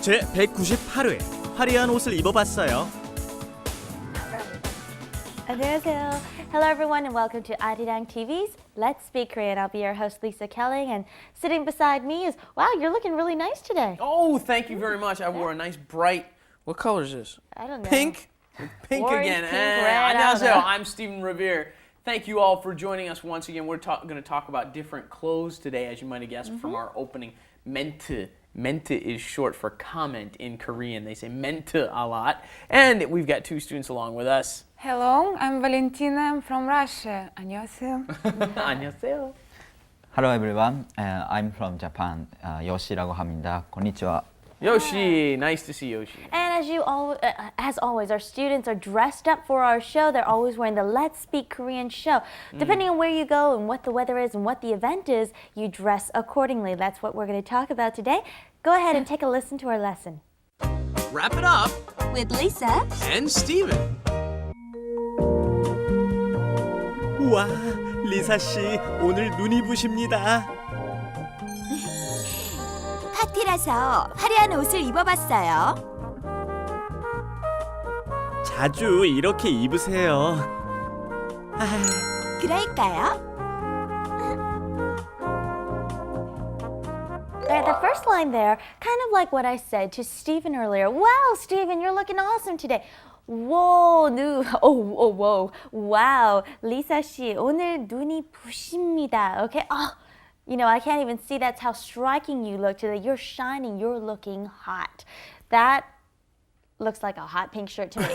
제 198회 화려한 옷을 입어봤어요. 안녕하세요. Hello everyone and welcome to Arirang TV's Let's Speak Korean. I'll be your host Lisa Kelling and sitting beside me is, wow, you're looking really nice today. Oh, thank you very much. I wore a nice bright, what color is this? I don't know. Pink? Pink Orange, again. pink, red, I don't 안녕하세요. know. I'm Stephen Revere. Thank you all for joining us once again. We're going to talk about different clothes today, as you might have guessed from our opening. 멘트. 멘트 is short for comment in Korean. They say 멘트 a lot. And we've got two students along with us. Hello, I'm Valentina. I'm from Russia. 안녕하세요. 안녕하세요. Hello everyone, I'm from Japan. Yoshi라고 합니다. konnichiwa. Yoshi, nice to see Yoshi. And as always, our students are dressed up for our show. They're always wearing the Let's Speak Korean show. Depending on where you go and what the weather is and what the event is, you dress accordingly. That's what we're going to talk about today. Go ahead and take a listen to our lesson. Wrap it up with Lisa and Steven. 우와, 리사 씨 오늘 눈이 부십니다. 파티라서 화려한 옷을 입어봤어요. 자주 이렇게 입으세요. 그럴까요? The first line there, kind of like what I said to Stephen earlier. Wow, Stephen, you're looking awesome today. Whoa, whoa. Wow, Lisa 씨, 오늘 눈이 부십니다. Okay? You know, I can't even see that's how striking you look today. You're shining, you're looking hot. That looks like a hot pink shirt to me.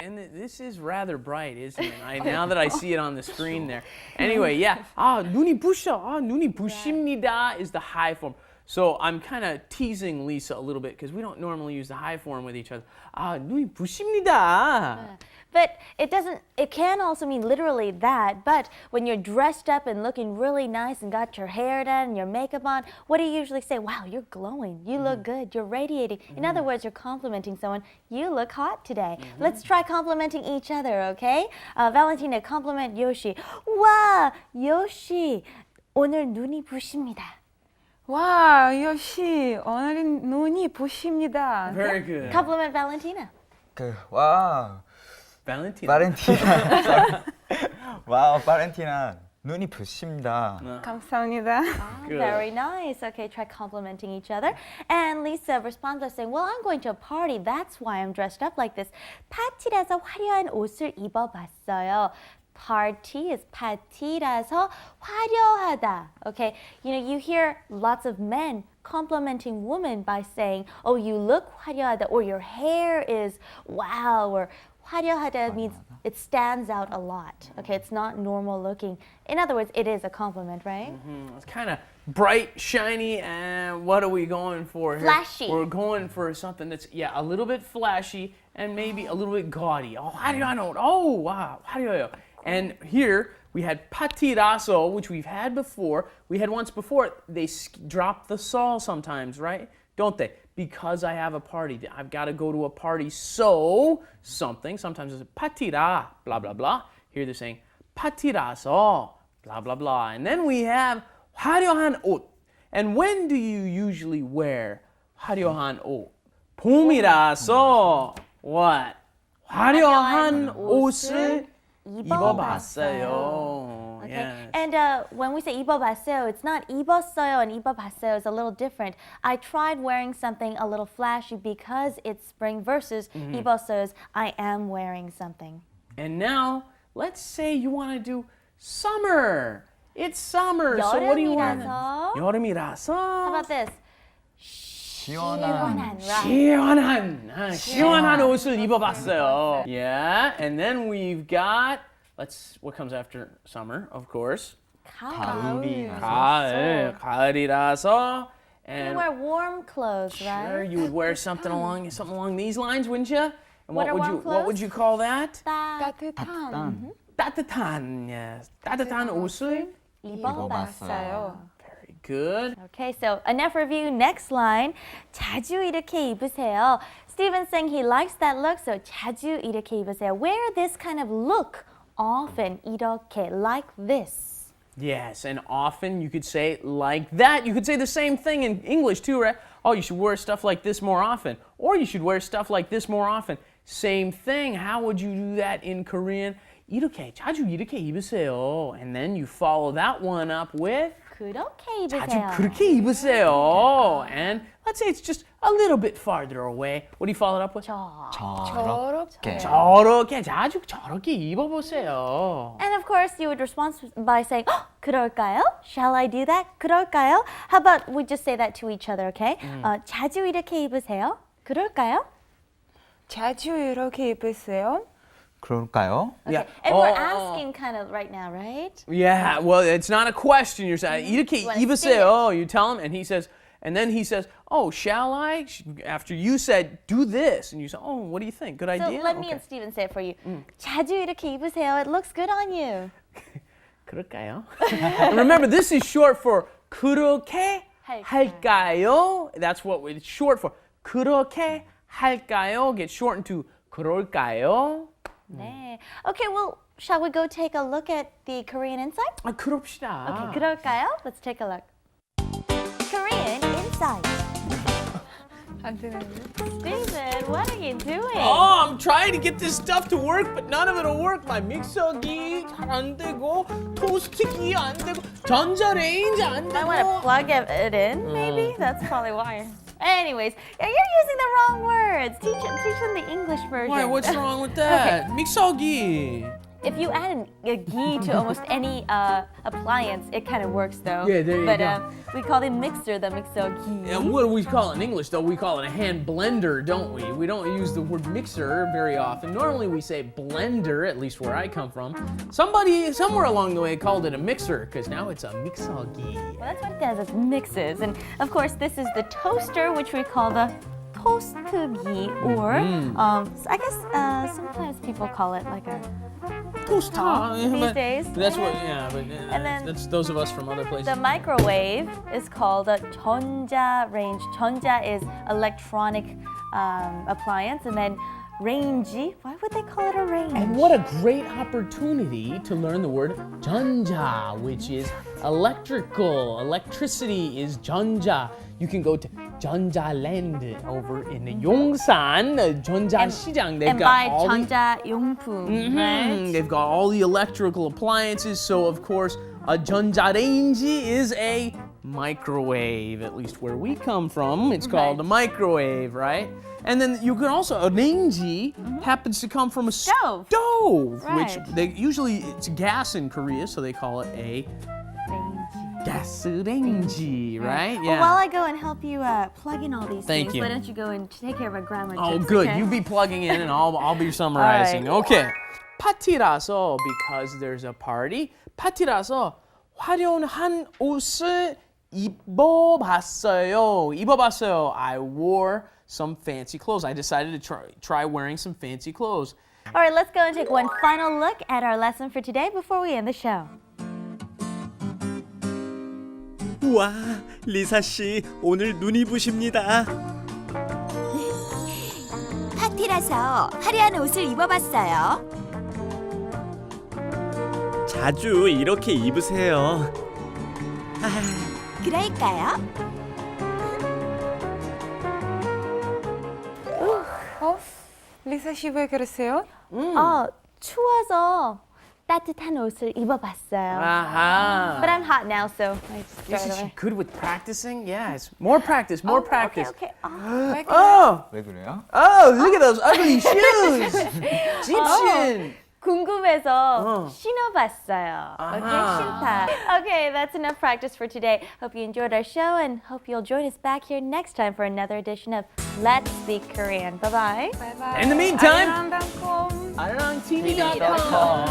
And this is rather bright, isn't it? Now that I see it on the screen there. Anyway, yeah. 눈이 부셔. 눈이 부십니다 is the high form. So I'm kind of teasing Lisa a little bit because we don't normally use the high form with each other. 눈이 부십니다. But it can also mean literally that, but when you're dressed up and looking really nice and got your hair done and your makeup on, what do you usually say? Wow, you're glowing, you look good, you're radiating. In other words, you're complimenting someone, you look hot today. Let's try complimenting each other, okay? Valentina, compliment Yoshi. Wow, Yoshi, 오늘 눈이 부십니다. 와, 요시, 오늘은 눈이 부십니다. Very good. Compliment Valentina. 와우, Valentina. 바렌티나. 와우, 바렌티나 눈이 부십니다. 감사합니다. Good. Very nice. Okay, try complimenting each other. And Lisa responds by saying, well, I'm going to a party. That's why I'm dressed up like this. 파티라서 화려한 옷을 입어봤어요. Party is 파티라서 화려하다. Okay, you know, you hear lots of men complimenting women by saying, oh, you look 화려하다, or your hair is wow, or 화려하다 means it stands out a lot. Okay, it's not normal looking. In other words, it is a compliment, right? It's kind of bright, shiny, and what are we going for here? Flashy. We're going for something that's, a little bit flashy and maybe a little bit gaudy. 화려한, wow, 화려해요. And here we had 파티라서, which we've had before. We had once before, they drop the sol sometimes, right? Don't they? Because I have a party. I've got to go to a party, so something. Sometimes it's 파티라, blah, blah, blah. Here they're saying 파티라서, blah, blah, blah. And then we have 화려한 옷. And when do you usually wear 화려한 옷? 봄이라서 what? 화려한 옷을 입어봤어요. Okay. Yes. And when we say 입어봤어요, it's not 입었어요 and 입어봤어요 is a little different. I tried wearing something a little flashy because it's spring versus 입었어요 is I am wearing something. And now, let's say you want to do summer. It's summer. So what do you want? 여름이라서. 여름이라서. How about this? 시원한. right? 시원한 옷을 입어봤어요. Yeah, and then we've got, what comes after summer, of course? 가을. 가을이라서. You And wear warm clothes, sure, right? you would wear something along these lines, wouldn't you? And What are warm what would clothes? you call that? 따뜻한. 따뜻한, yes. 따뜻한 옷을 입어봤어요. Very good. Okay, so enough review. Next line. 자주 이렇게 입으세요. Steven's saying he likes that look, so 자주 이렇게 입으세요. Wear this kind of look often. 이렇게, like this. Yes, and often you could say like that. You could say the same thing in English too, right? Oh, you should wear stuff like this more often. Or you should wear stuff like this more often. Same thing. How would you do that in Korean? 이렇게, 자주 이렇게 입으세요. And then you follow that one up with 그렇게 입으세요. 자주 그렇게 입으세요. And let's say it's just a little bit farther away. What do you follow it up with? 저렇게. 저렇게, 자주 저렇게 입어보세요. And of course, you would respond by saying, 그럴까요? Shall I do that? 그럴까요? How about we just say that to each other, okay? 자주 이렇게 입으세요? 그럴까요? 자주 이렇게 입으세요? 그럴까요? Yeah. And we're asking kind of right now, right? Yeah, well, it's not a question. You're saying, 이렇게 wanna 입으세요. You tell him, and then he says, oh, shall I? After you said, do this. And you say, oh, what do you think? Good So idea? let me and Steven say it for you. 자주 이렇게 입으세요. It looks good on you. 그럴까요? Remember, this is short for 그렇게 할까요? That's what it's short for. 그렇게 할까요? Gets shortened to 그럴까요? 네. Okay, well, shall we go take a look at the Korean Insight? 그럽시다. Okay, 그럴까요? Let's take a look. Korean Insight. 안 되는데. Steven, what are you doing? Oh, I'm trying to get this stuff to work, but none of it'll work. My 믹서기 잘 안 되고, 토스트기 안 되고, 전자렌지 안 되고. I want to plug it in, maybe? That's probably why. Anyways, yeah, you're using the wrong words. Teach them the English version. Why? What's wrong with that? 믹서기. If you add a ghee to almost any appliance, it kind of works though. Yeah, there you but, go. we call the mixer the mixer-ghee. Yeah, what do we call it in English, though? We call it a hand blender, don't we? We don't use the word mixer very often. Normally we say blender, at least where I come from. Somebody, somewhere along the way, called it a mixer, because now it's a mixer-ghee. Well, that's what it does, it mixes. And of course, this is the toaster, which we call the 토스트기, or I guess sometimes people call it like a Toaster. these days. That's what, yeah, but And then that's those of us from other places. The microwave is called a 전자렌지. 전자 is electronic appliance, and then range. Why would they call it a range? And what a great opportunity to learn the word 전자, which is electrical. Electricity is 전자. You can go to 전자랜드 over in the Yongsan, the 전자시장. They've and got buy all the 전자용품, right? They've got all the electrical appliances, so of course a 전자렌지 is a microwave, at least where we come from. It's called a microwave, right? And then you can also, a renji happens to come from a Stove. which Right. they usually, it's gas in Korea, so they call it a 가스렌지, right? Well, while I go and help you plug in all these Thank things, you. why don't you go and take care of our grammar Oh, tips, good. okay? You be plugging in, and I'll be summarizing. All Okay. 파티라서, because there's a party. 파티라서 화려한 옷을 입어봤어요. I wore some fancy clothes. I decided to try wearing some fancy clothes. All right, let's go and take one final look at our lesson for today before we end the show. 우와, 리사 씨 오늘 눈이 부십니다. 파티라서 화려한 옷을 입어봤어요. 자주 이렇게 입으세요. 그럴까요? 리사 씨 왜 그러세요? 추워서 따뜻한 옷을 입어봤어요. Aha. But I'm hot now, so I just throw it Isn't she away. good with practicing? Yes. More practice, more practice. Okay. Oh, 왜 그래요? oh, look at those ugly shoes. 집신. 궁금해서 신어봤어요. Okay, 신발. Okay, that's enough practice for today. Hope you enjoyed our show and hope you'll join us back here next time for another edition of Let's Speak Korean. Bye-bye. 바이바이. In the meantime, 안녕, 닷컴. 아랑TV.com.